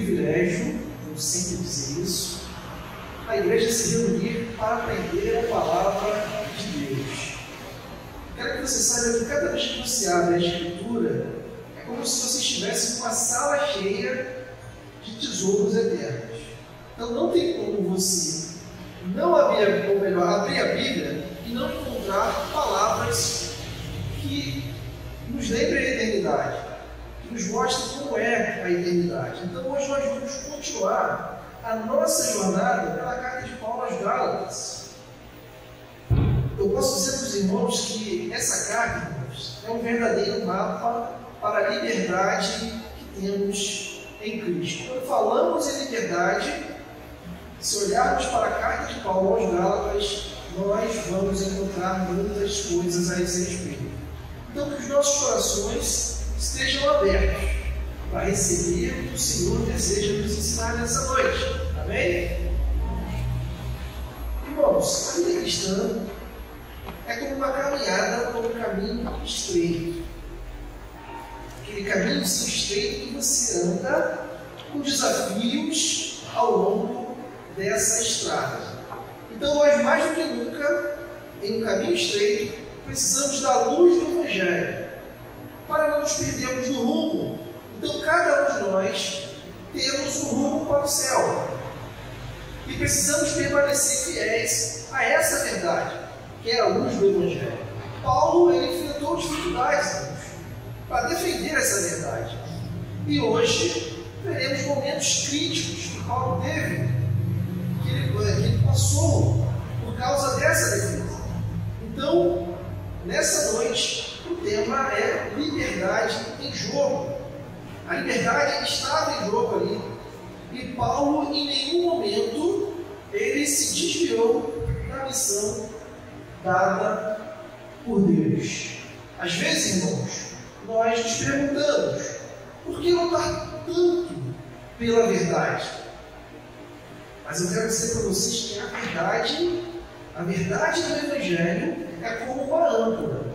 privilégio, eu sempre dizer isso, a igreja se reunir para aprender a palavra de Deus. Quero que você saiba que cada vez que você abre a Escritura, é como se você estivesse em uma sala cheia de tesouros eternos. Então não tem como você não abrir, ou melhor, abrir a Bíblia e não encontrar palavras que nos lembrem a eternidade, que nos mostrem como é a eternidade. Então hoje nós vamos continuar a nossa jornada pela carta de Paulo aos Gálatas. Eu posso dizer para os irmãos que essa carta, irmãos, é um verdadeiro mapa para a liberdade que temos em Cristo. Quando falamos em liberdade, se olharmos para a carta de Paulo aos Gálatas, nós vamos encontrar muitas coisas a esse respeito. Então, que os nossos corações estejam abertos para receber o que o Senhor deseja nos ensinar nessa noite. Amém? Irmãos, a vida cristã é como uma caminhada por um caminho estreito. Aquele caminho estreito que você anda com desafios ao longo dessa estrada. Então, nós, mais do que nunca, em um caminho estreito, precisamos da luz do Evangelho para não nos perdermos do rumo. Então, cada um de nós temos um rumo para o céu e precisamos permanecer fiéis a essa verdade, que é a luz do Evangelho. Paulo, ele enfrentou dificuldades para defender essa verdade. E hoje veremos momentos críticos que Paulo teve, que ele passou por causa dessa defesa. Então, nessa noite, o tema é liberdade em jogo. A liberdade estava em jogo ali. E Paulo, em nenhum momento, ele se desviou da missão dada por Deus. Às vezes, irmãos, nós nos perguntamos: por que lutar tanto pela verdade? Mas eu quero dizer para vocês que a verdade do Evangelho é como uma âncora.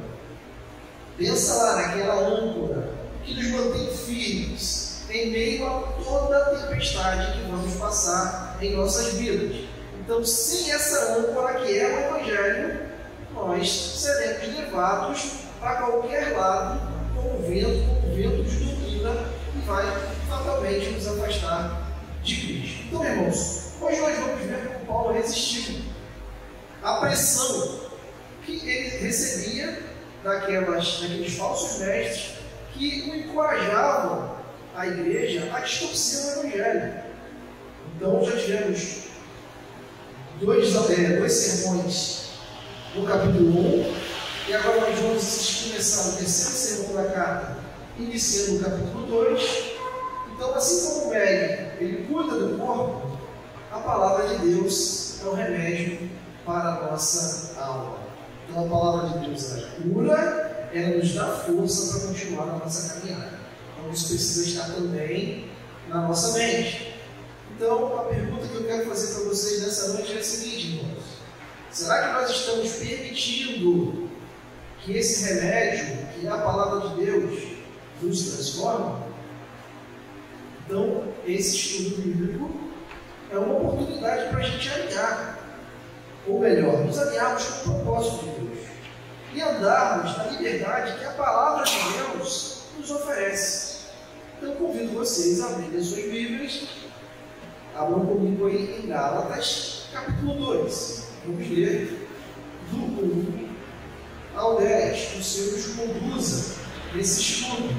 Pensa lá naquela âncora que nos mantém firmes em meio a toda a tempestade que vamos passar em nossas vidas. Então, sem essa âncora que é o Evangelho, nós seremos levados para qualquer lado com o vento de doutrina que vai fatalmente nos afastar de Cristo. Então, irmãos, hoje nós vamos ver como Paulo resistiu à pressão que ele recebia daqueles falsos mestres que o encorajavam a igreja a distorcer o Evangelho. Então, já tivemos dois sermões no capítulo 1, e agora nós vamos começar o terceiro sermão da carta, iniciando o capítulo 2. Então, assim como o médico ele cuida do corpo, a palavra de Deus é o remédio para a nossa alma. Então, a palavra de Deus é cura, ela nos dá força para continuar a nossa caminhada. Então, isso precisa estar também na nossa mente. Então, a pergunta que eu quero fazer para vocês nessa noite é a seguinte, irmãos: será que nós estamos permitindo que esse remédio, que é a palavra de Deus, nos transforme? Então, esse estudo bíblico é uma oportunidade para a gente alinhar, ou melhor, nos alinharmos com o propósito de Deus e andarmos na liberdade que a palavra de Deus nos oferece. Então, convido vocês a abrirem as suas Bíblias. Abram comigo aí em Gálatas, capítulo 2. Vamos ler do 1 ao 10. Que o Senhor nos conduza nesse estudo,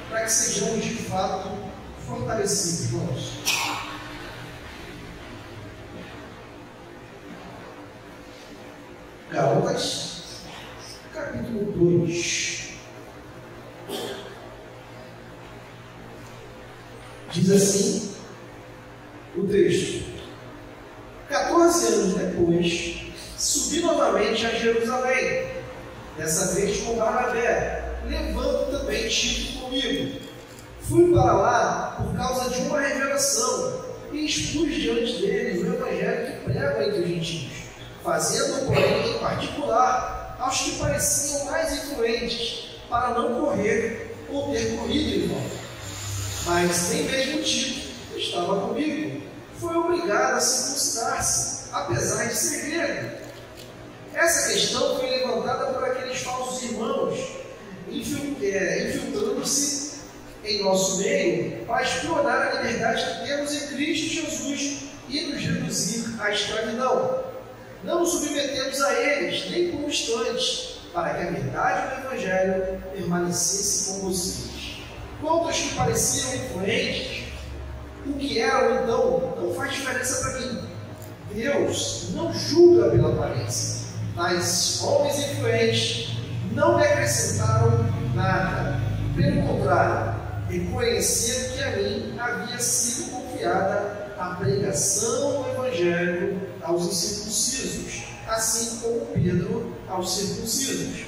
para que sejamos de fato fortalecidos, irmãos. Gálatas, capítulo 2. Diz assim o texto: 14 anos depois, subi novamente a Jerusalém, dessa vez com Barnabé, levando também Tito comigo. Fui para lá por causa de uma revelação e expus diante deles o evangelho que prego entre os gentios, fazendo, porém, em particular aos que pareciam mais influentes, para não correr ou ter corrido em vão. Mas nem mesmo Tito, que estava comigo, foi obrigado a circuncidar-se, apesar de ser grego. Essa questão foi levantada por aqueles falsos irmãos, infiltrando-se em nosso meio para explorar a liberdade que temos em Cristo Jesus e nos reduzir à escravidão. Não nos submetemos a eles, nem por um instante, para que a verdade do Evangelho permanecesse com vocês. Quanto aos que pareciam influentes, o que eram então não faz diferença para mim. Deus não julga pela aparência. Tais homens influentes não me acrescentaram nada. Pelo contrário, reconhecendo que a mim havia sido confiada a pregação do Evangelho aos incircuncisos, assim como Pedro aos circuncisos.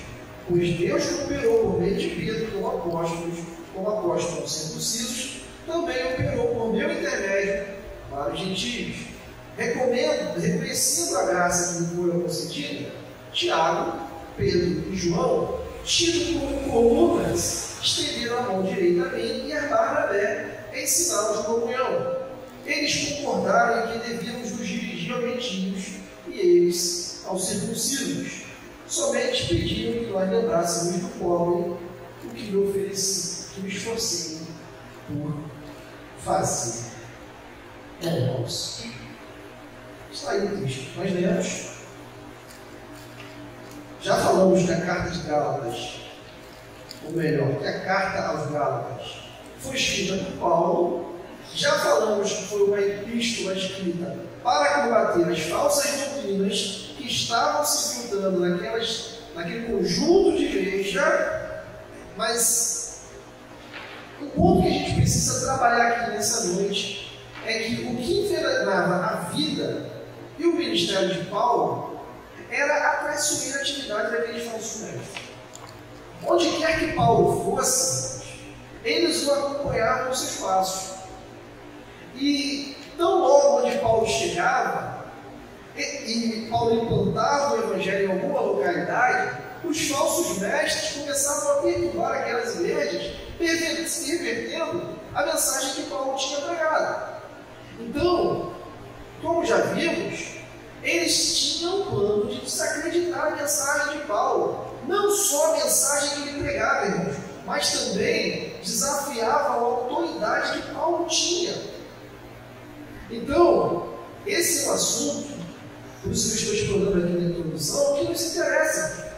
Pois Deus operou por meio de Pedro como apóstolo aos circuncisos, também operou por meu intermédio para os gentios. Reconhecendo a graça que me foi concedida, Tiago, Pedro e João, tido como colunas, estenderam a mão direita a mim e a Barnabé em sinal de comunhão. Eles concordaram em que devíamos nos dirigir aos gentios e eles aos circuncisos. Somente pediram que nós lembrássemos do pobre o que me ofereci, que me esforcei por fazer. Irmãos, está aí o texto. Nós lemos. Já falamos que a carta de Gálatas, ou melhor, que a carta aos Gálatas foi escrita por Paulo. Já falamos que foi uma epístola escrita para combater as falsas doutrinas que estavam se filtrando naquele conjunto de igreja. Mas o ponto que a gente precisa trabalhar aqui nessa noite é que o que envenenava a vida e o ministério de Paulo era a traiçoeira atividade daqueles falsos mestres. Onde quer que Paulo fosse, eles o acompanhavam nos seus passos. E tão logo onde Paulo chegava, e Paulo implantava o Evangelho em alguma localidade, os falsos mestres começavam a perturbar aquelas igrejas, pervertendo a mensagem que Paulo tinha pregado. Então, como já vimos, eles tinham o plano de desacreditar a mensagem de Paulo. Não só a mensagem que ele pregava, irmãos, mas também desafiava a autoridade que Paulo tinha. Então, esse é um assunto, por isso que eu estou explorando aqui na introdução, que nos interessa.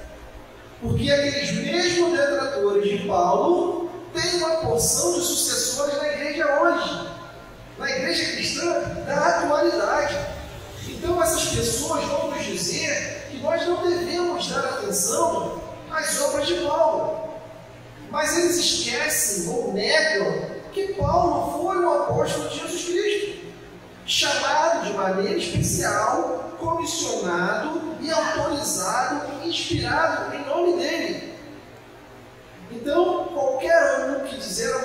Porque aqueles mesmos detratores de Paulo têm uma porção de sucessores na igreja hoje, na igreja cristã da atualidade. Então essas pessoas vão nos dizer que nós não devemos dar atenção às obras de Paulo. Mas eles esquecem ou negam que Paulo foi um apóstolo de Jesus Cristo, chamado de maneira especial, comissionado e autorizado, inspirado em nome dele. Então, qualquer um que disser a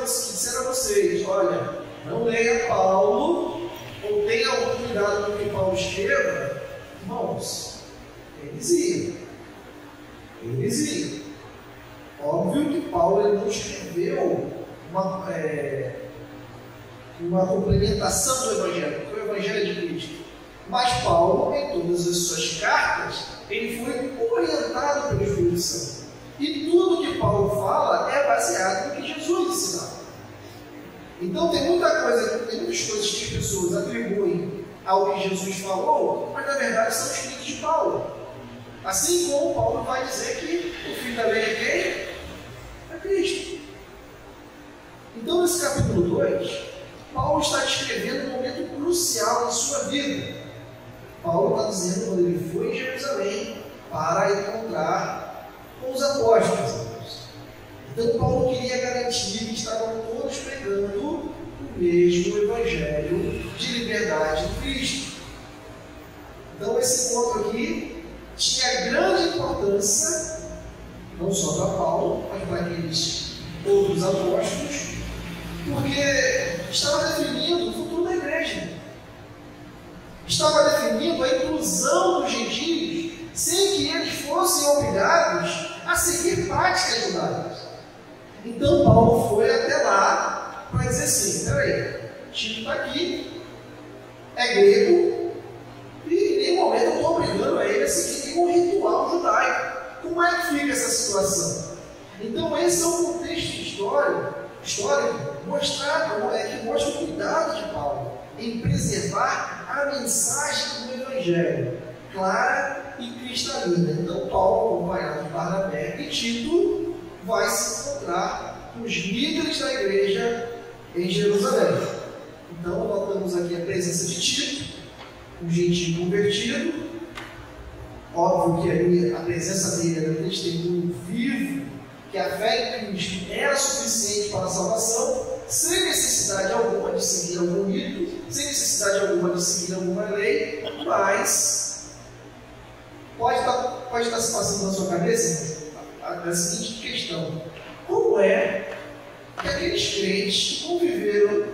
vocês, olha, não leia Paulo, ou tenha algum cuidado com o que Paulo escreva, irmãos, heresia. Óbvio que Paulo ele não escreveu uma complementação do Evangelho, que foi o Evangelho de Cristo. Mas Paulo, em todas as suas cartas, ele foi orientado pelo Espírito Santo. E tudo que Paulo fala é baseado no que Jesus ensinava. Então tem muitas coisas que as pessoas atribuem ao que Jesus falou, mas na verdade são escritos de Paulo. Assim como Paulo vai dizer que o fim da lei é quem? É Cristo. Então nesse capítulo 2, Paulo está descrevendo um momento crucial em sua vida. Paulo está dizendo quando ele foi em Jerusalém para encontrar com os apóstolos. Então Paulo queria garantir que estavam todos pregando o mesmo Evangelho de liberdade em Cristo. Então esse ponto aqui tinha grande importância, não só para Paulo, mas para aqueles outros apóstolos, porque estava definindo o futuro da igreja. Estava definindo a inclusão dos gentios, sem que eles fossem obrigados a seguir práticas judaicas. Então Paulo foi até lá para dizer assim, peraí, Tito está aqui, é grego, e em nenhum momento eu estou obrigando a ele a seguir nenhum ritual judaico. Como é que fica essa situação? Então, esse é um contexto histórico mostrado, que mostra o cuidado de Paulo em preservar a mensagem do Evangelho, clara e cristalina. Então, Paulo, acompanhado de Barnabé e Tito, vai se encontrar com os líderes da igreja em Jerusalém. Então, notamos aqui a presença de Tito, um gentio convertido. Óbvio que ali a presença dele era um testemunho vivo que a fé em Cristo era suficiente para a salvação, sem necessidade alguma de seguir algum rito, sem necessidade alguma de seguir alguma lei, mas pode estar se passando na sua cabeça a seguinte questão: como é que aqueles crentes que conviveram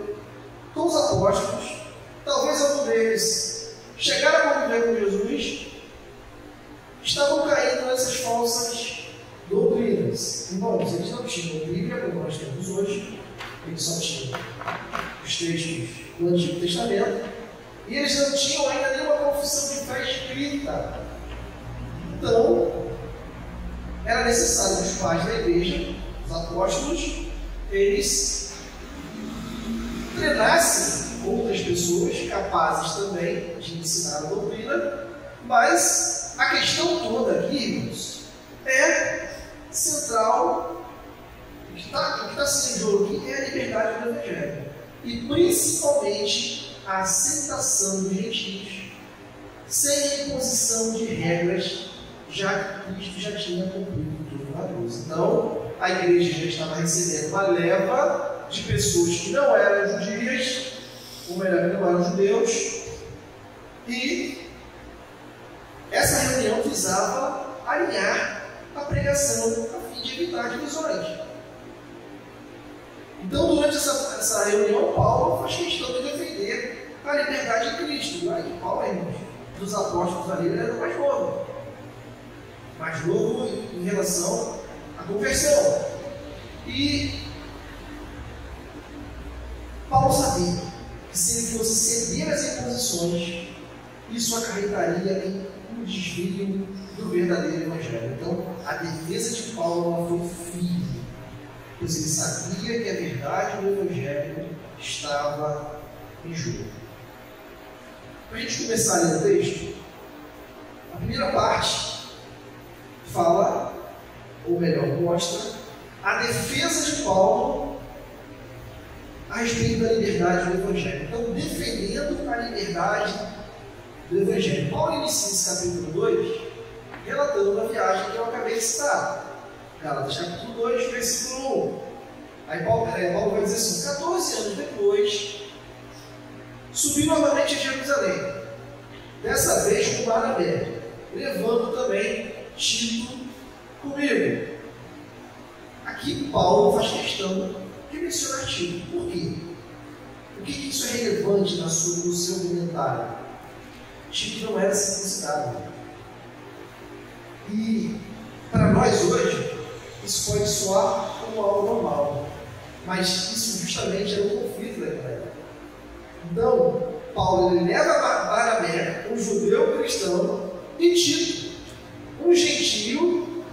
com os apóstolos, talvez algum deles chegaram a conviver com Jesus, estavam caindo nessas falsas doutrinas? Irmãos, eles não tinham Bíblia como nós temos hoje, eles só tinham os textos do Antigo Testamento, e eles não tinham ainda nenhuma confissão de fé escrita. Então, era necessário que os pais da igreja, os apóstolos, eles treinassem outras pessoas capazes também de ensinar a doutrina, mas a questão toda aqui, irmãos, é central. O que está sendo em jogo aqui é a liberdade do Evangelho, e principalmente a aceitação dos gentios, sem imposição de regras, já que Cristo já tinha cumprido tudo na cruz. Então, a igreja já estava recebendo uma leva de pessoas que não eram judias, ou melhor, que não eram judeus, e essa reunião visava alinhar a pregação a fim de evitar divisões. Então, durante essa reunião, Paulo faz questão de defender a liberdade de Cristo. Não é que Paulo, irmãos, dos apóstolos ali, ele era mais novo em relação à conversão. E Paulo sabia que se ele fosse ceder às imposições, isso acarretaria em um desvio do verdadeiro Evangelho. Então, a defesa de Paulo foi firme, pois ele sabia que a verdade do Evangelho estava em jogo. Para a gente começar a ler o texto, a primeira parte fala, ou melhor, mostra a defesa de Paulo a respeito da liberdade do Evangelho. Então, defendendo a liberdade do Evangelho. Paulo inicia esse capítulo 2 relatando a viagem que eu acabei de citar. Gálatas capítulo 2, versículo 1. Aí Paulo vai dizer assim: 14 anos depois, subi novamente a Jerusalém, dessa vez com Barnabé, levando também Tito comigo. Aqui Paulo faz questão de mencionar Tito. Por quê? Por que isso é relevante no seu comentário? Tito não era circuncidado. E para nós hoje, isso pode soar como algo normal, mas isso justamente era um conflito da época. Então, Paulo ele leva Barnabé, um judeu cristão, e Tito, um gentio,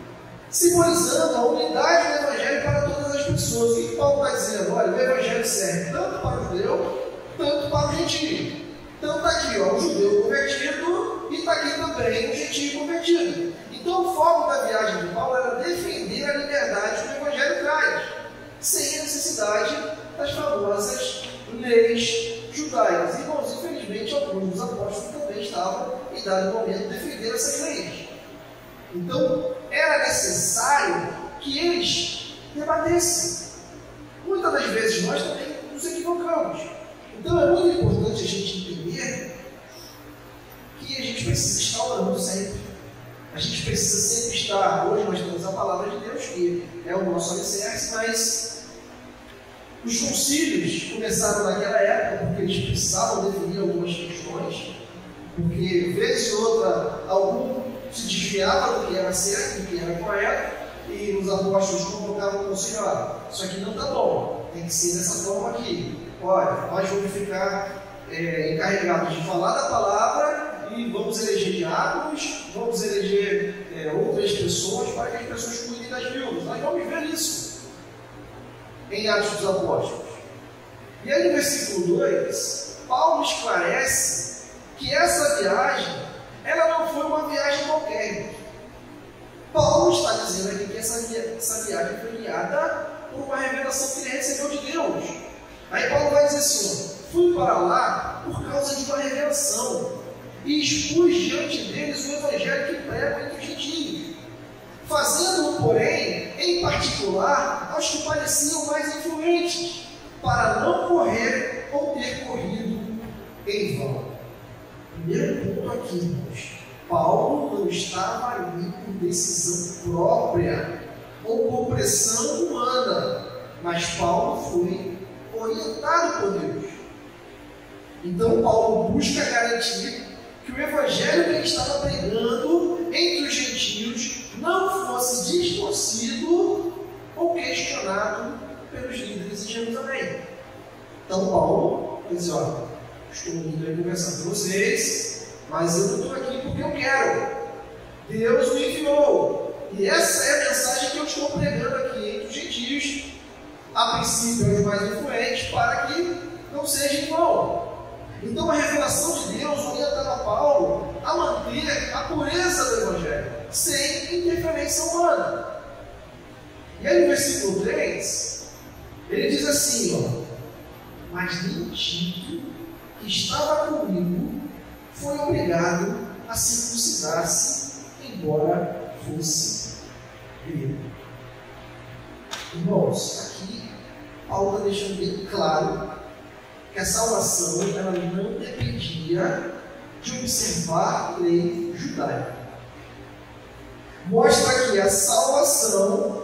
simbolizando a unidade do Evangelho para todas as pessoas. O que Paulo está dizendo? Olha, o Evangelho serve tanto para o judeu, tanto para o gentio. Então está aqui, ó, um judeu convertido, e está aqui também um gentio convertido. Então o foco da viagem de Paulo era defender a liberdade que o Evangelho traz, sem a necessidade das famosas leis judaicas. Irmãos, infelizmente, alguns dos apóstolos também estavam, em dado momento, defendendo essas leis. Então, era necessário que eles debatessem. Muitas das vezes nós também nos equivocamos. Então, é muito importante a gente entender que a gente precisa estar orando sempre. A gente precisa sempre estar. Hoje nós temos a palavra de Deus, que é o nosso alicerce, mas os concílios começaram naquela época porque eles precisavam definir algumas questões, porque, vez e outra, algum se desviava do que era certo, do que era correto, e os apóstolos convocavam o concílio: isso aqui não está bom, tem que ser dessa forma aqui. Olha, nós vamos ficar encarregados de falar da palavra e vamos eleger diáconos, vamos eleger outras pessoas para que as pessoas cuidem das viúvas. Nós vamos ver isso em Atos dos Apóstolos. E aí no versículo 2, Paulo esclarece que essa viagem, ela não foi uma viagem qualquer. Paulo está dizendo aqui que essa viagem foi guiada por uma revelação que ele recebeu de Deus. Aí Paulo vai dizer assim, fui para lá por causa de uma revelação e expus diante deles o evangelho que prego entre os gentios, fazendo-o, porém, em particular, aos que pareciam mais influentes, para não correr ou ter corrido em vão. Primeiro ponto aqui, irmãos. Paulo não estava ali por decisão própria ou por pressão humana, mas Paulo foi orientado por Deus. Então Paulo busca garantir que o evangelho que ele estava pregando entre os gentios não fosse distorcido ou questionado pelos líderes de Jerusalém. Então Paulo diz, olha, estou indo aí conversar com vocês, mas eu não estou aqui porque eu quero. Deus me enviou. E essa é a mensagem que eu estou pregando aqui entre os gentios, a princípio os mais influentes, para que não seja em vão. Então a revelação de Deus orientava Paulo a manter a pureza do evangelho, sem interferência humana. E aí no versículo 3, ele diz assim, ó, mas nem Tito, que estava comigo, foi obrigado a circuncidar-se, embora fosse grego. Irmãos, aqui Paulo está deixando bem claro que a salvação ela não dependia de observar a lei judaica. Mostra que a salvação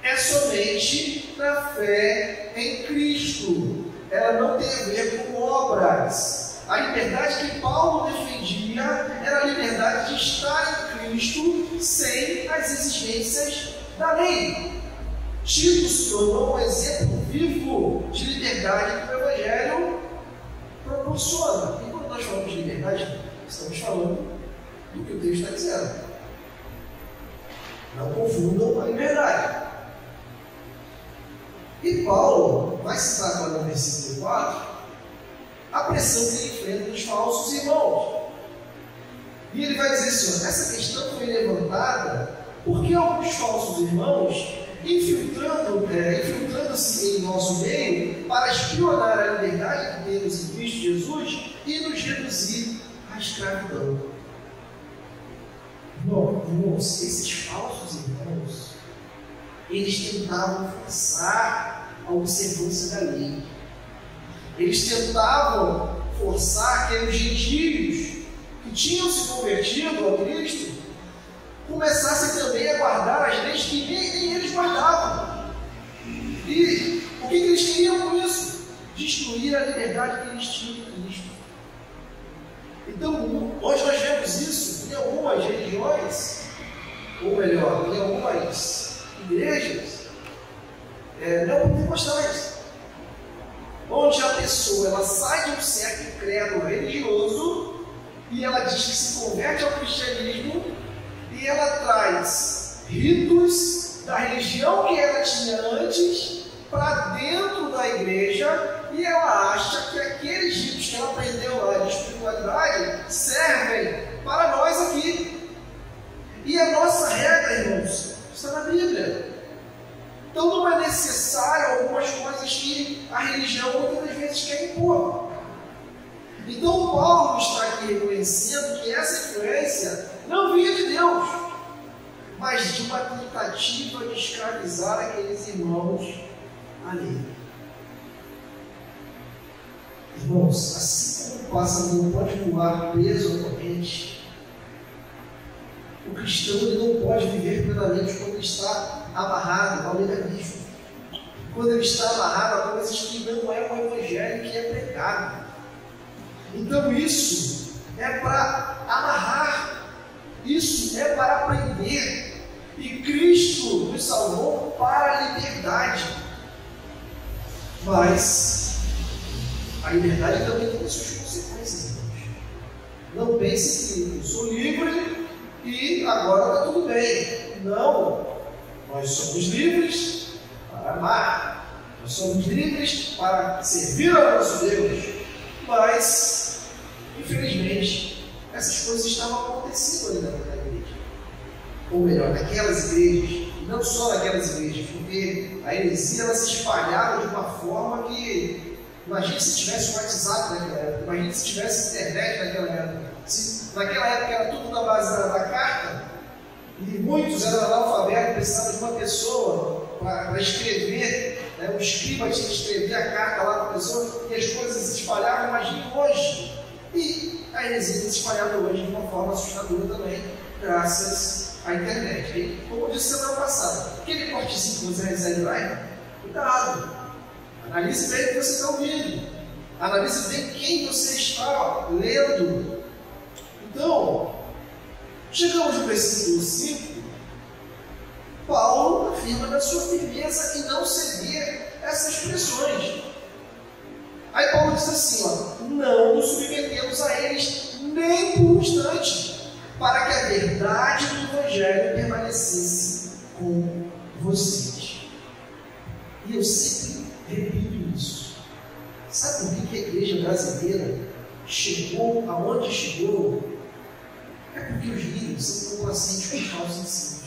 é somente na fé em Cristo. Ela não tem a ver com obras. A liberdade que Paulo defendia era a liberdade de estar em Cristo sem as exigências da lei. Tito se tornou um exemplo vivo de liberdade que o Evangelho proporciona. E quando nós falamos de liberdade, estamos falando do que o texto está dizendo. Não confundam a liberdade. E Paulo vai citar agora no versículo 4 a pressão que ele enfrenta dos falsos irmãos. E ele vai dizer assim, essa questão foi levantada porque alguns falsos irmãos infiltrando-se em nosso meio para espionar a liberdade de Deus em Cristo Jesus e nos reduzir à escravidão. Irmãos, esses falsos irmãos, eles tentavam forçar a observância da lei. Eles tentavam forçar aqueles gentios que tinham se convertido a Cristo começassem também a guardar as leis que nem eles guardavam. E o que eles queriam com isso? Destruir a liberdade que eles tinham em Cristo. Então, hoje nós vemos isso em algumas religiões, ou melhor, em algumas igrejas neopentecostais, onde a pessoa ela sai de um certo credo religioso e ela diz que se converte ao cristianismo e ela traz ritos da religião que ela tinha antes para dentro da igreja e ela acha que aqueles ritos que ela aprendeu lá de espiritualidade servem para nós aqui. E a nossa regra, irmãos, está na Bíblia. Então não é necessário algumas coisas que a religião muitas vezes quer impor. Então Paulo está aqui reconhecendo que essa influência não vinha de Deus, mas de uma tentativa de escravizar aqueles irmãos ali. Irmãos, assim como o pássaro não pode voar preso à corrente, o cristão ele não pode viver plenamente quando está amarrado ao legalismo, quando ele está amarrado a coisas que não é o evangelho que é pregado. Então isso é para amarrar, isso é para aprender, e Cristo nos salvou para a liberdade. Mas a liberdade também tem suas consequências. Não pense que eu sou livre e agora está tudo bem. Não. Nós somos livres para amar. Nós somos livres para servir ao nosso Deus. Mas, infelizmente, essas coisas estavam acontecendo ali naquela igreja. Ou melhor, naquelas igrejas. Não só naquelas igrejas, porque a heresia ela se espalhava de uma forma que, imagine se tivesse o WhatsApp naquela época, imagine se tivesse internet naquela época. Se naquela época era tudo na base da carta, e muitos eram analfabetos, precisavam de uma pessoa para escrever, né? O escriba tinha que escrever a carta lá para a pessoa, e as coisas se espalhavam, imagine hoje. E a heresia se espalhava hoje de uma forma assustadora também, graças a internet. E, como eu disse semana passada, aquele cortezinho que você recebe lá, cuidado. Analise bem o que você está ouvindo. Analise bem quem você está lendo. Então, chegamos no versículo 5. Paulo afirma da sua firmeza em não ceder essas pressões. Aí Paulo diz assim, ó, não nos submetemos a eles nem por um instante, para que a verdade do Evangelho permanecesse com vocês. E eu sempre repito isso. Sabe por que a igreja brasileira chegou aonde chegou? É porque os líderes são complacentes com falsos ensinos.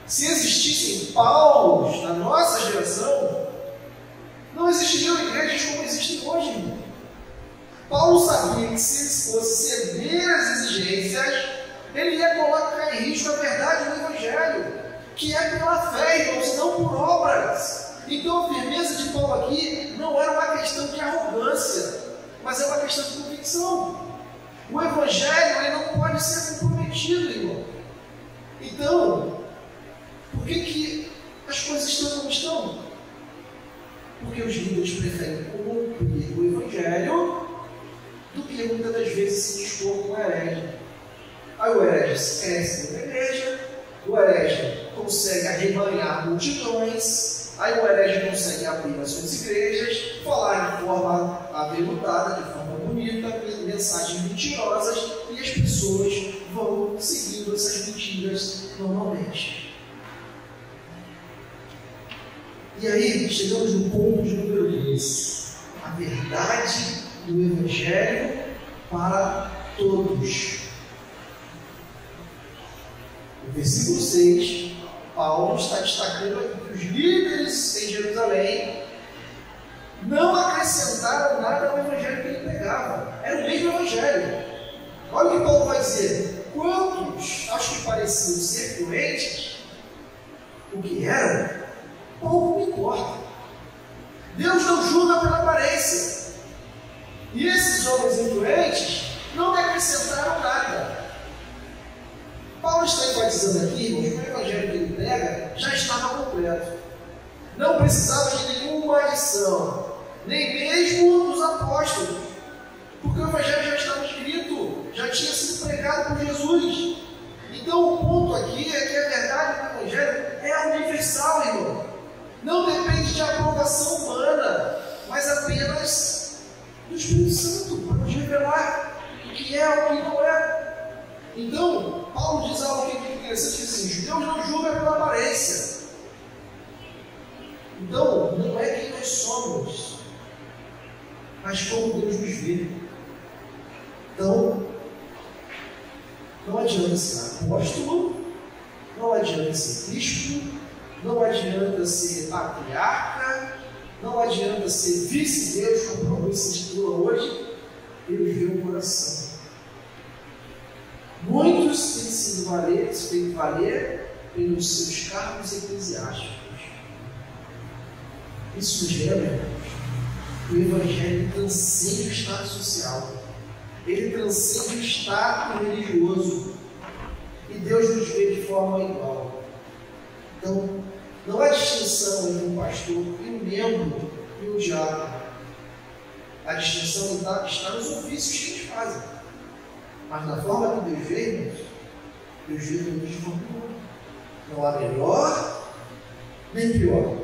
Se existissem Paulos na nossa geração, não existiriam igrejas como existem hoje, irmão. Paulo sabia que se ele fosse ceder às exigências, ele ia colocar em risco a verdade do Evangelho, que é pela fé, irmãos, não por obras. Então a firmeza de Paulo aqui não era uma questão de arrogância, mas é uma questão de convicção. O Evangelho ele não pode ser comprometido, irmão. Então, por que as coisas estão como estão? Porque os líderes preferem cumprir o Evangelho do que muitas das vezes se dispor com o herege. Aí o herege cresce na igreja, o herege consegue arrebanhar multidões, aí o herege consegue abrir as suas igrejas, falar de forma aveludada, de forma bonita, mensagens mentirosas, e as pessoas vão seguindo essas mentiras normalmente. E aí chegamos no ponto de número 2, a verdade do Evangelho para todos. No versículo 6, Paulo está destacando aqui que os líderes em Jerusalém não acrescentaram nada ao Evangelho que ele pregava. Era o mesmo Evangelho. Olha o que Paulo vai dizer. Quantos, aos que pareciam ser fluentes, o que eram, pouco me importa. Deus não julga pela aparência. E esses homens influentes não me acrescentaram nada. Paulo está enfatizando aqui, irmãos, que o Evangelho que ele prega já estava completo. Não precisava de nenhuma adição, nem mesmo dos apóstolos, porque o Evangelho já estava escrito, já tinha sido pregado por Jesus. Então o ponto aqui é que a verdade do Evangelho é universal, irmão. Não depende de aprovação humana, mas apenas do Espírito Santo, para nos revelar o que é o que não é. Então, Paulo diz algo que é interessante, diz assim, Deus não julga pela aparência. Então, não é quem nós somos, mas como Deus nos vê. Então, não adianta ser apóstolo, não adianta ser bispo, não adianta ser patriarca, não adianta ser vice-deus, como Paulo se intitula hoje. Deus vê o coração. Muitos têm sido feito valer pelos seus cargos eclesiásticos. Isso nos lembra, o Evangelho transcende o estado social, ele transcende o estado religioso, e Deus nos vê de forma igual. Então, não há distinção entre um pastor e um membro e um diácono. A distinção está nos ofícios que eles fazem. Mas na forma que Deus vê, irmãos, Deus vê todos de forma igual. Não há melhor nem pior.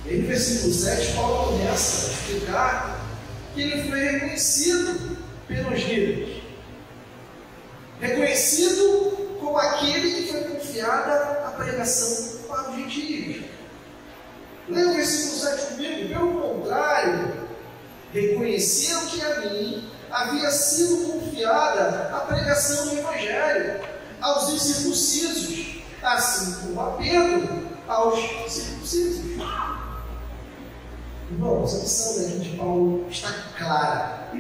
E aí no versículo 7, Paulo começa a explicar que ele foi reconhecido pelos líderes. Reconhecido como aquele que foi confiada a pregação para os gentios. Leia o versículo 7 comigo. Pelo contrário, reconheceram que a mim havia sido confiada a pregação do Evangelho aos incircuncisos, assim como a Pedro aos circuncisos. Irmãos, a missão daqui de Paulo está clara: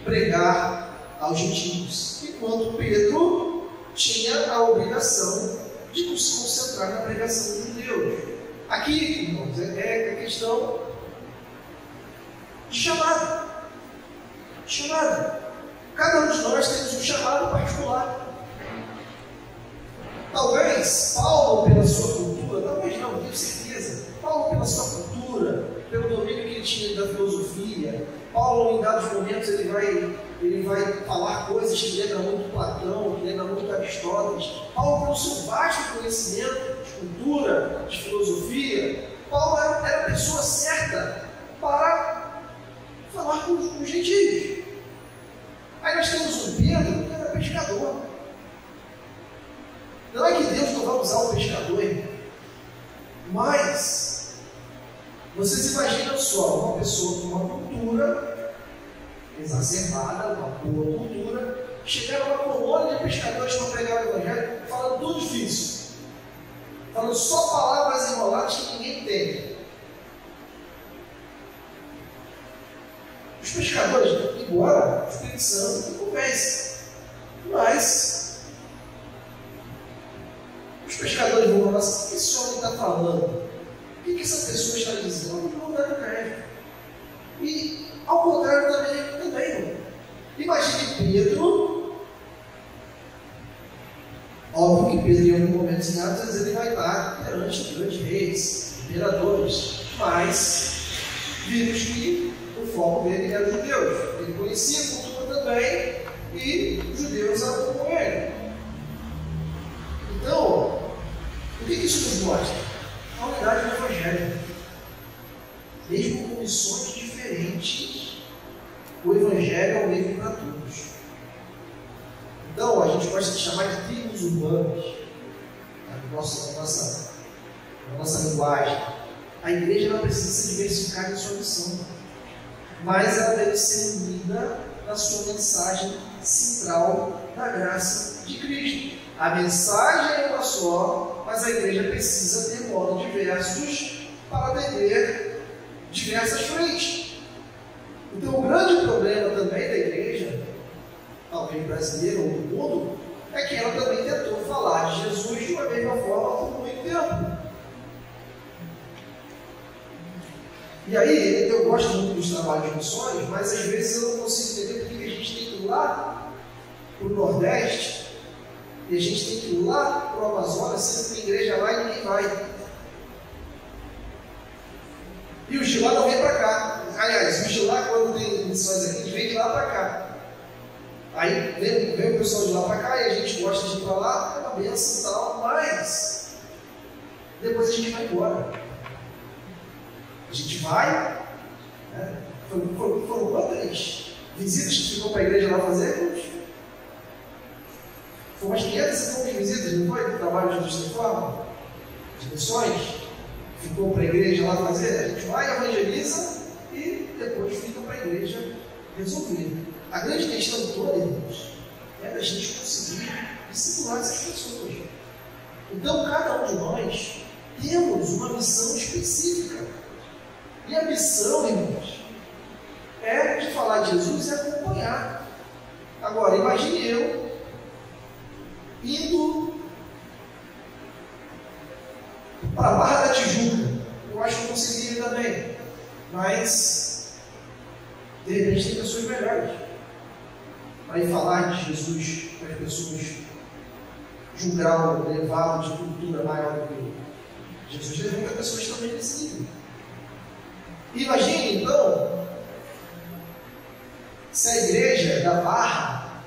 pregar aos gentios, enquanto Pedro tinha a obrigação de se concentrar na pregação dos judeus. Aqui, irmãos, é a questão de chamado. Chamado. Cada um de nós temos um chamado particular. Talvez Paulo, pela sua cultura, talvez não, tenho certeza. Paulo, pela sua cultura, pelo domínio que ele tinha da filosofia, Paulo, em dados momentos, ele vai falar coisas que lembram muito Platão, que lembram muito Aristóteles. Paulo, pelo seu vasto conhecimento de cultura, de filosofia, Paulo era a pessoa certa para falar com os gentios. Aí nós temos um Pedro que era pescador. Não é que Deus não vai usar o pescador, mas vocês imaginam só uma pessoa com uma cultura exacerbada, uma boa cultura, chegar numa colônia de pescadores para pregar o Evangelho, falando tudo difícil, falando só palavras enroladas que ninguém entende. Os pescadores, embora o Espírito Santo não convence, mas os pescadores vão falar assim: o que esse homem está falando? O que essa pessoa está dizendo? Não dá crédito. E ao contrário também. Imagine Pedro. Óbvio que Pedro, em algum momento, às vezes ele vai estar perante grandes reis, imperadores, mas vimos que o foco dele era os judeus. Ele conhecia a cultura também e os judeus estavam com ele. Então, o que isso nos mostra? A unidade do Evangelho. Mesmo com missões diferentes, o Evangelho é o mesmo para todos. Então, a gente gosta de chamar de tribos urbanas, na nossa linguagem. A igreja não precisa se diversificar em sua missão, mas ela deve ser unida na sua mensagem central da graça de Cristo. A mensagem é uma só, mas a igreja precisa ter modos diversos para atender diversas frentes. Então, o grande problema também da igreja, talvez brasileira ou do mundo, é que ela também tentou falar de Jesus de uma mesma forma por muito tempo. E aí, eu gosto muito dos trabalhos de missões, mas às vezes eu não consigo entender porque a gente tem que ir lá para o Nordeste e a gente tem que ir lá para o Amazonas, sendo que tem igreja lá e ninguém vai. E os de lá não vêm para cá. Aliás, os de lá, quando tem missões aqui, vêm de lá para cá. Aí vem o pessoal de lá para cá e a gente gosta de ir para lá, é uma bênção e tal, mas depois a gente vai embora. A gente vai, né? Foram quantas visitas que ficou para a igreja lá fazer? Foram umas 500 e poucas visitas, não foi? Do trabalho de reforma, de missões. Ficou para a igreja lá fazer. A gente vai, evangeliza e depois fica para a igreja resolver. A grande questão toda, irmãos, é da gente conseguir discipular essas pessoas. Então, cada um de nós temos uma missão específica. E a missão, irmãos, é de falar de Jesus e acompanhar. Agora, imagine eu indo para a Barra da Tijuca. Eu acho que eu conseguiria também. Mas, de repente, tem pessoas melhores para ir falar de Jesus para as pessoas de um grau elevado de cultura maior do que eu. Jesus levanta pessoas também nesse nível. Imagine, então, se a igreja da Barra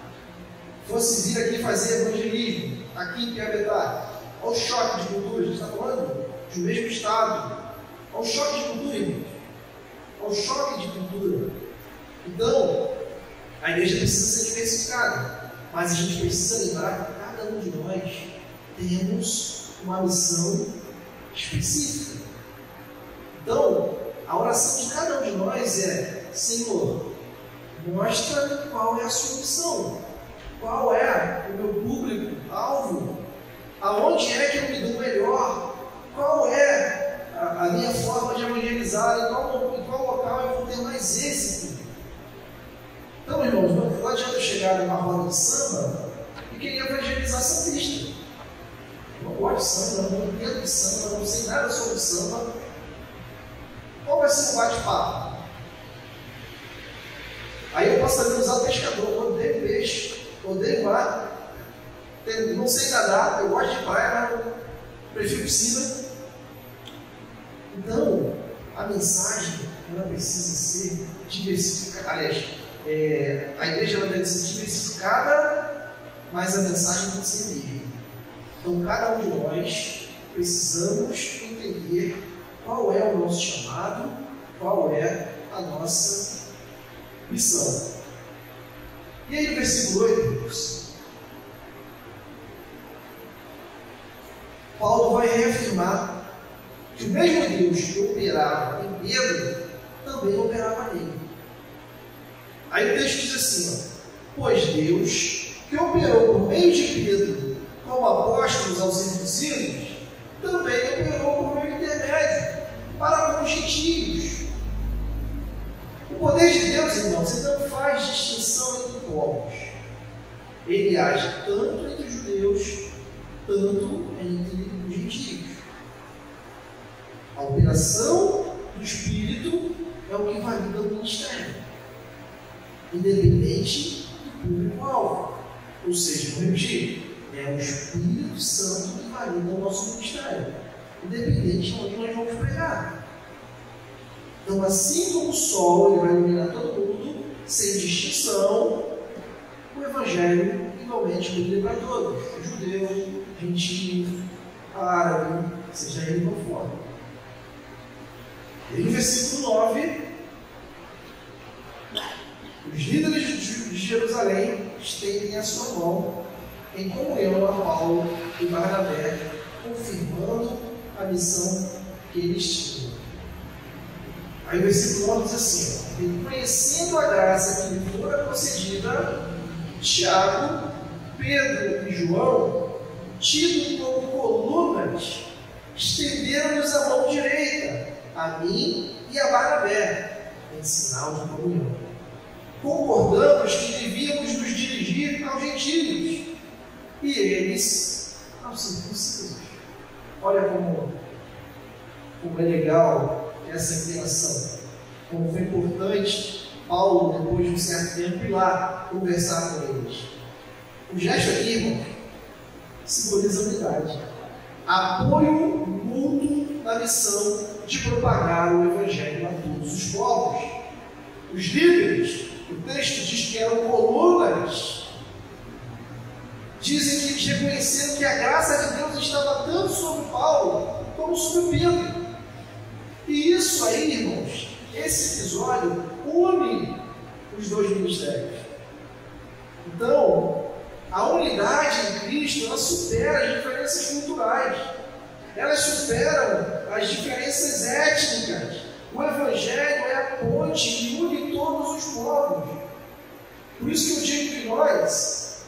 fosse vir aqui fazer evangelismo, aqui em Piabetá. Olha o choque de cultura, a gente está falando de um mesmo estado, ao choque de cultura, irmãos. Ao choque de cultura. Então, a igreja precisa ser diversificada, mas a gente precisa lembrar que cada um de nós temos uma missão específica. Então, a oração de cada um de nós é: Senhor, mostra qual é a sua missão, qual é o meu público-alvo, aonde é que eu me dou melhor, qual é a minha forma de evangelizar, em qual local eu vou ter mais êxito. Então, irmãos, não adianta eu chegar numa roda de samba e querer evangelizar sambista. Eu não gosto de samba, não entendo de samba, não sei nada sobre samba. Qual vai ser o bate-papo? Aí eu posso também usar o pescador: odeio peixe, odeio mar, não sei nadar, eu gosto de praia, mas prefiro piscina. Então, a mensagem ela precisa ser diversificada. Aliás, a igreja ela deve ser diversificada, mas a mensagem tem que ser livre. Então, cada um de nós precisamos entender qual é o nosso chamado, qual é a nossa missão. E aí, no versículo 8, Paulo vai reafirmar que o mesmo Deus que operava em Pedro também operava nele. Aí o texto diz assim: pois Deus, que operou por meio de Pedro como apóstolos aos circuncisos, também operou por meio intermédio para com os gentios. O poder de Deus, irmãos, ele não faz distinção entre povos. Ele age tanto entre os judeus, tanto entre os gentios. A operação do Espírito é o que valida o ministério, independente do público-alvo. Ou seja, vou repetir, é o Espírito Santo que valida o nosso ministério, independente de onde nós vamos pregar. Então, assim como o sol ele vai iluminar todo mundo, sem distinção, o Evangelho igualmente brilha para todos: judeu, gentio, árabe, seja ele qual for. E no versículo 9, os líderes de Jerusalém estendem a sua mão em comunhão a Paulo e Barnabé, confirmando a missão que eles tinham. Aí o versículo 9 diz assim: reconhecendo a graça que lhe fora concedida, Tiago, Pedro e João, tidos como colunas, estenderam-nos a mão direita, a mim e a Barnabé, em sinal de comunhão. Concordamos que devíamos nos dirigir aos gentios e eles aos circuncisos. Olha como é legal essa interação, como foi importante Paulo, depois de um certo tempo, ir lá conversar com eles. O gesto aqui, irmão, simboliza unidade, apoio mútuo na missão de propagar o Evangelho a todos os povos. Os líderes, o texto diz que eram colunas, dizem que eles reconheceram que a graça de Deus estava tanto sobre Paulo como sobre Pedro. E isso aí, irmãos, esse episódio une os dois ministérios. Então, a unidade em Cristo, ela supera as diferenças culturais, elas superam as diferenças étnicas. O Evangelho é a ponte que une todos os povos. Por isso que eu digo que nós,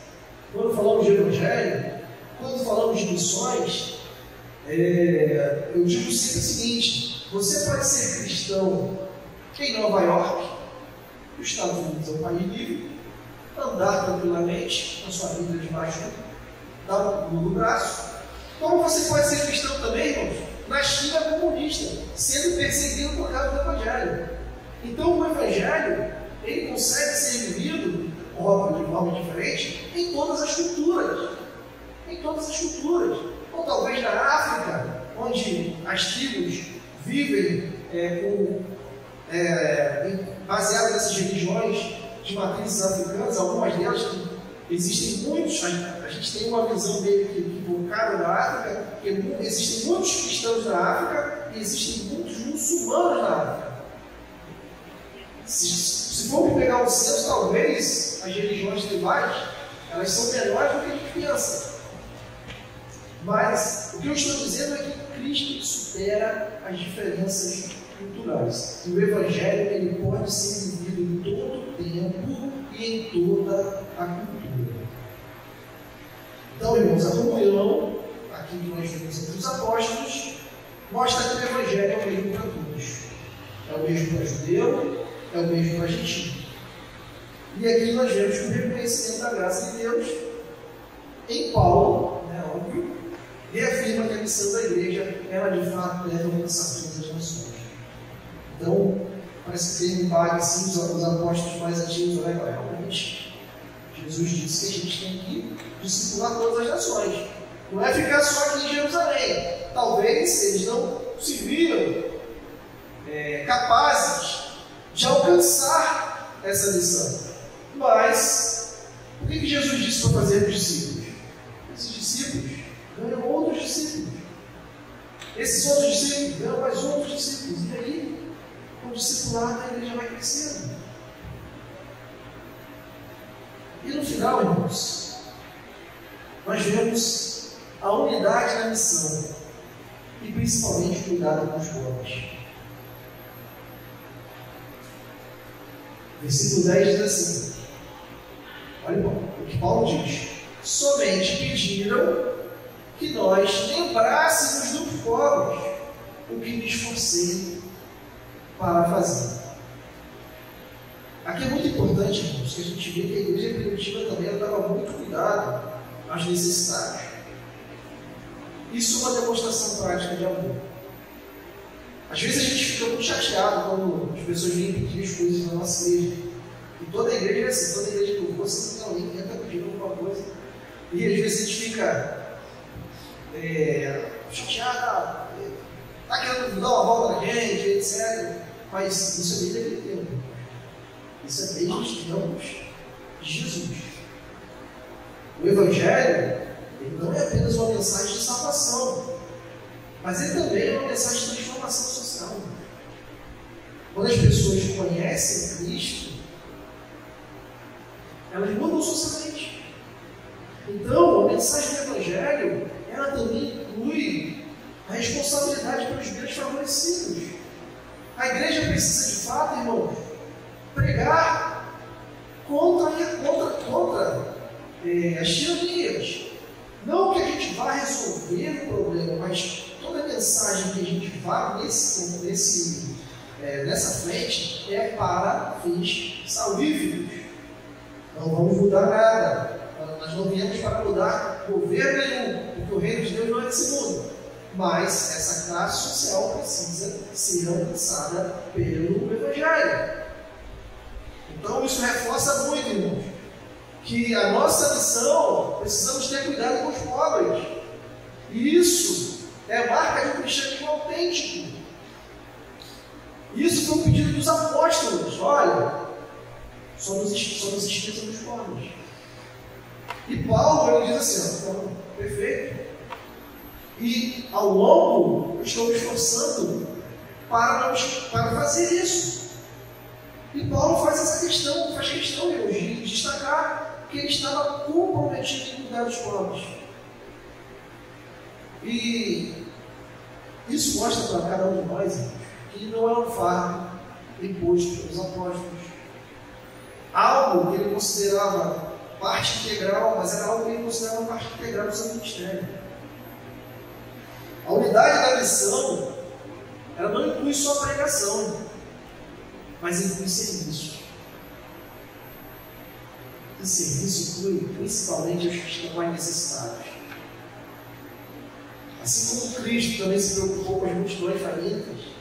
quando falamos de Evangelho, quando falamos de missões, eu digo sempre o seguinte: você pode ser cristão em Nova York, os Estados Unidos é um país livre, andar tranquilamente na sua vida debaixo do braço. Como você pode ser cristão também, irmãos, na China comunista, sendo perseguido por causa do Evangelho. Então o Evangelho, ele consegue ser vivido, óbvio, de forma diferente, em todas as culturas. Em todas as culturas. Ou talvez na África, onde as tribos vivem baseadas nessas religiões de matrizes africanas, algumas delas que existem muitos, a gente tem uma visão meio que equivocada da África, que existem muitos cristãos na África existem muitos muçulmanos na África. Se for pegar o censo, talvez as religiões tribais elas são menores do que a gente pensa. Mas o que eu estou dizendo é que Cristo supera as diferenças culturais. O Evangelho ele pode ser vivido em todo o tempo e em toda a cultura. Então, irmãos, a comunhão, aqui que nós vemos entre os apóstolos, mostra que o Evangelho é o mesmo para todos. É o mesmo para judeu, é o mesmo para gentil. E aqui nós vemos que o reconhecimento da graça de Deus, em Paulo, óbvio, reafirma que a missão da igreja, ela de fato deve alcançar todas as nações. Então, parece que ele paga assim, os apóstolos mais antigos, realmente, Jesus disse que a gente tem que discipular todas as nações. Não é ficar só aqui em Jerusalém. Talvez eles não se viram capazes de alcançar essa missão. Mas, o que Jesus disse para fazer os discípulos? Esses discípulos ganham outros discípulos. Esses outros discípulos ganham mais outros discípulos. E aí, o discipulado da igreja vai crescendo. E no final, irmãos, nós vemos a unidade na missão e principalmente o cuidado com os pobres. Versículo 10 diz assim: olha o que Paulo diz: somente pediram que nós lembrássemos dos pobres o que me esforcei para fazer. Aqui é muito importante, irmãos, que a gente vê que a igreja primitiva também dava muito cuidado às necessidades. Isso é uma demonstração prática de amor. Às vezes a gente fica muito chateado quando as pessoas vêm pedir as coisas na nossa igreja. E toda a igreja é assim, toda a igreja que eu vou, sempre tem alguém que entra pedindo alguma coisa. E às vezes a gente fica chateado, está querendo dar uma volta na gente, etc. Mas isso é bem daquele tempo. Isso é bem dos tempos de Jesus. O Evangelho ele não é apenas uma mensagem de salvação, mas ele também é uma mensagem de transformação social. Quando as pessoas conhecem Cristo, elas mudam socialmente. Então, a mensagem do Evangelho, ela também inclui a responsabilidade pelos bens favorecidos. A igreja precisa, de fato, irmãos, pregar contra as tiranias. Não que a gente vá resolver o problema, mas toda a mensagem que a gente vá nessa frente é para fins salvíficos. Não vamos mudar nada. Nós não viemos para mudar governo nenhum, porque o reino de Deus não é desse mundo. Mas essa classe social precisa ser alcançada pelo Evangelho. Então isso reforça muito, irmãos, que a nossa missão, precisamos ter cuidado com os pobres. E isso é marca de um cristianismo autêntico. Isso foi um pedido dos apóstolos. Olha, só nos esqueçam dos pobres. E Paulo ele diz assim, então, perfeito. E ao longo eu estou me esforçando para fazer isso. E Paulo faz questão de destacar que ele estava comprometido em cuidar dos pobres. E isso mostra para cada um de nós, irmãos, que não é um fardo imposto pelos apóstolos. Algo que ele considerava parte integral, mas era algo que ele considerava parte integral do seu ministério. A unidade da missão, ela não inclui só a pregação, mas inclui serviço. E serviço inclui principalmente os que estão mais necessitados. Assim como Cristo também se preocupou com as multidões famintas,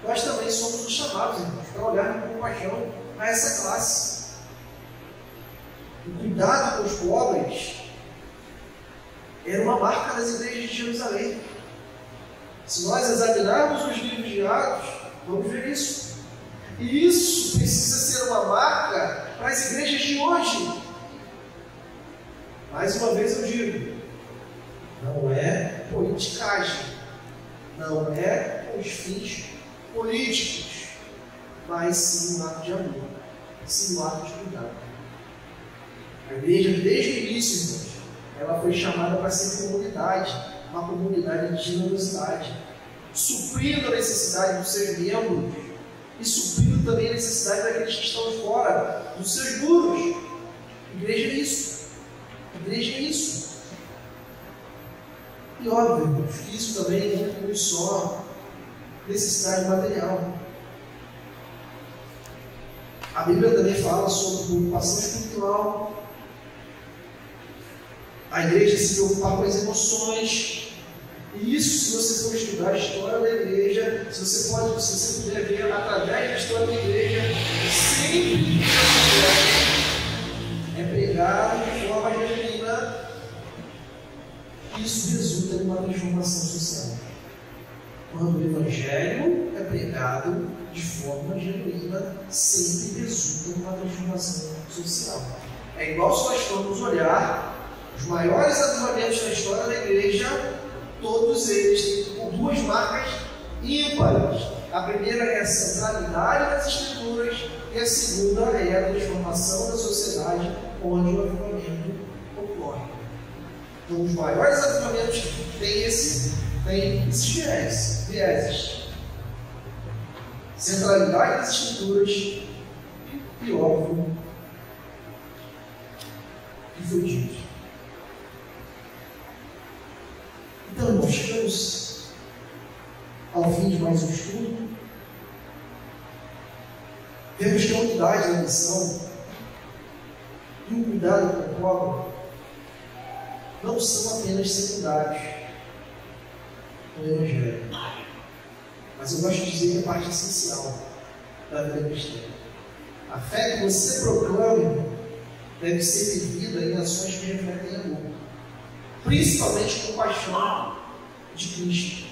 nós também somos chamados, irmãos, para olhar com compaixão a essa classe. O cuidado com os pobres era uma marca das igrejas de Jerusalém. Se nós examinarmos os livros de Atos, vamos ver isso. E isso precisa ser uma marca para as igrejas de hoje. Mais uma vez eu digo, não é politicagem, não é com os fins políticos, mas sim um ato de amor, sim um ato de cuidado. A igreja, desde o início, irmãos, ela foi chamada para ser comunidade, uma comunidade de generosidade, suprindo a necessidade dos seus membros e suprindo também a necessidade daqueles que estão fora dos seus muros. Igreja é isso. Igreja é isso. E óbvio, irmãos, que isso também não inclui só necessidade material. A Bíblia também fala sobre preocupação espiritual. A igreja se preocupar com as emoções. E isso, se você for estudar a história da igreja, se você puder ver através da história da igreja, sempre é pregado de forma genuína. Isso resulta em uma transformação social. Quando o Evangelho é pregado de forma genuína, sempre resulta em uma transformação social. É igual se nós formos olhar os maiores avivamentos da história da igreja, todos eles têm duas marcas ímpares. A primeira é a centralidade das Escrituras e a segunda é a transformação da sociedade onde o avivamento ocorre. Então, os maiores avivamentos têm esses vieses. Centralidade das Escrituras e óbvio que foi dito. Então, irmãos, chegamos ao fim de mais um estudo. Vemos que a unidade da missão e o cuidado com o pobre não são apenas secundários no Evangelho, mas eu gosto de dizer que é parte essencial da vida cristã. A fé que você proclama deve ser vivida em ações que refletem amor, principalmente compaixão de Cristo.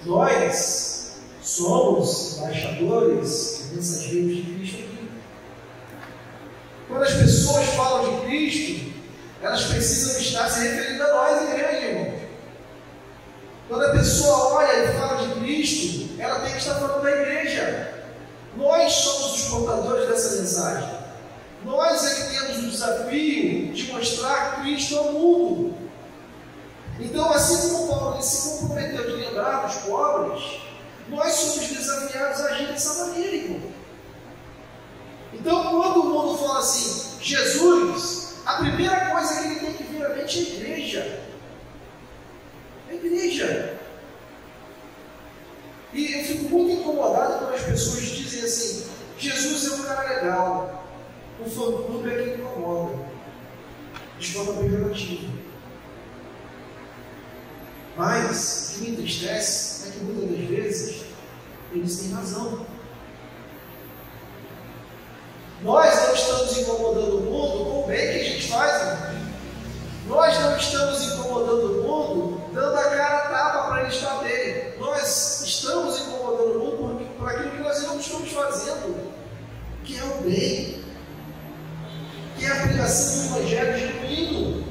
Nós somos embaixadores, mensageiros de Cristo aqui. Quando as pessoas falam de Cristo, elas precisam estar se referindo a nós, igreja, irmãos. Quando a pessoa olha e fala de Cristo, ela tem que estar falando da igreja. Nós somos os portadores dessa mensagem. Nós é que temos o desafio de mostrar Cristo ao mundo. Então, assim como Paulo se comprometeu de lembrar dos pobres, nós somos desafiados a agir dessa maneira, irmão. Então, quando o mundo fala assim, Jesus, a primeira coisa que ele tem que vir à mente é a igreja. A igreja. E eu fico muito incomodado quando as pessoas dizem assim, Jesus é um cara legal, o fã-clube é quem incomoda, de forma pejorativa. Mas o que me entristece é que muitas das vezes eles têm razão. Nós não estamos incomodando o mundo com o bem que a gente faz, irmão. Nós não estamos incomodando o mundo dando a cara a tapa para ele estar dele. Nós estamos incomodando o mundo por aquilo que nós não estamos fazendo, que é o bem, que é a pregação do Evangelho genuíno.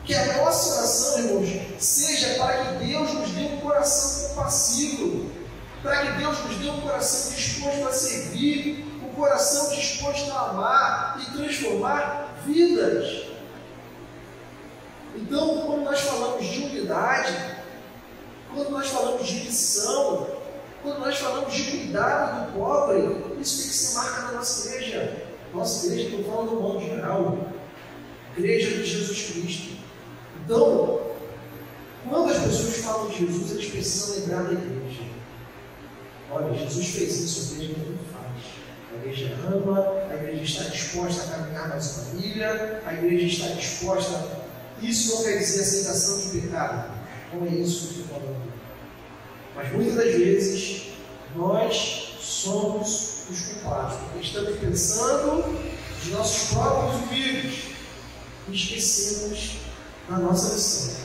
Que a nossa oração, irmãos, seja para que Deus nos dê um coração compassivo, para que Deus nos dê um coração disposto a servir, um coração disposto a amar e transformar vidas. Então, quando nós falamos de unidade, quando nós falamos de missão, quando nós falamos de cuidado do pobre, isso tem que ser marca da nossa igreja. Nossa igreja, estou falando do modo geral, igreja de Jesus Cristo. Então, quando as pessoas falam de Jesus, eles precisam lembrar da igreja. Olha, Jesus fez isso, a igreja também faz. A igreja ama, a igreja está disposta a caminhar mais uma família, a igreja está disposta. Isso não quer dizer aceitação de pecado, não é isso que eu estou falando. Mas muitas das vezes, nós somos os culpados, porque estamos pensando de nossos próprios umbidos e esquecemos a nossa missão.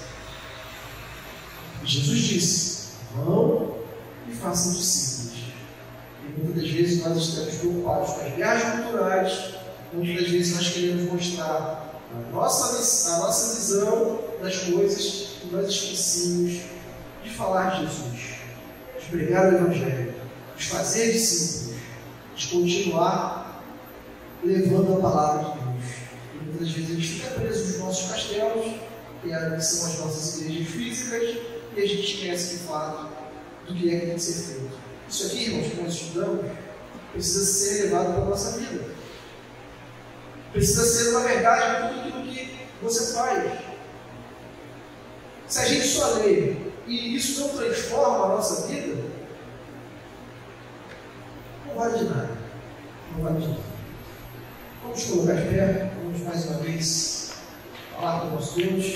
Jesus disse, vão e façam discípulos. E muitas das vezes nós estamos preocupados com as guerras culturais, muitas das vezes nós queremos mostrar a nossa visão das coisas e nós esquecemos de falar de Jesus, de de pregar o Evangelho, de fazer discípulos, de continuar levando a palavra de Deus. E muitas vezes a gente fica preso nos nossos castelos, que são as nossas igrejas físicas, e a gente esquece de fato do que é que tem que ser feito. Isso aqui, irmãos, que nós estudamos, precisa ser levado para a nossa vida. Precisa ser uma verdade em tudo aquilo que você faz. Se a gente só lê e isso não transforma a nossa vida, não vale de nada. Não vale de nada. Vamos colocar de pé, vamos mais uma vez falar com o nosso Deus.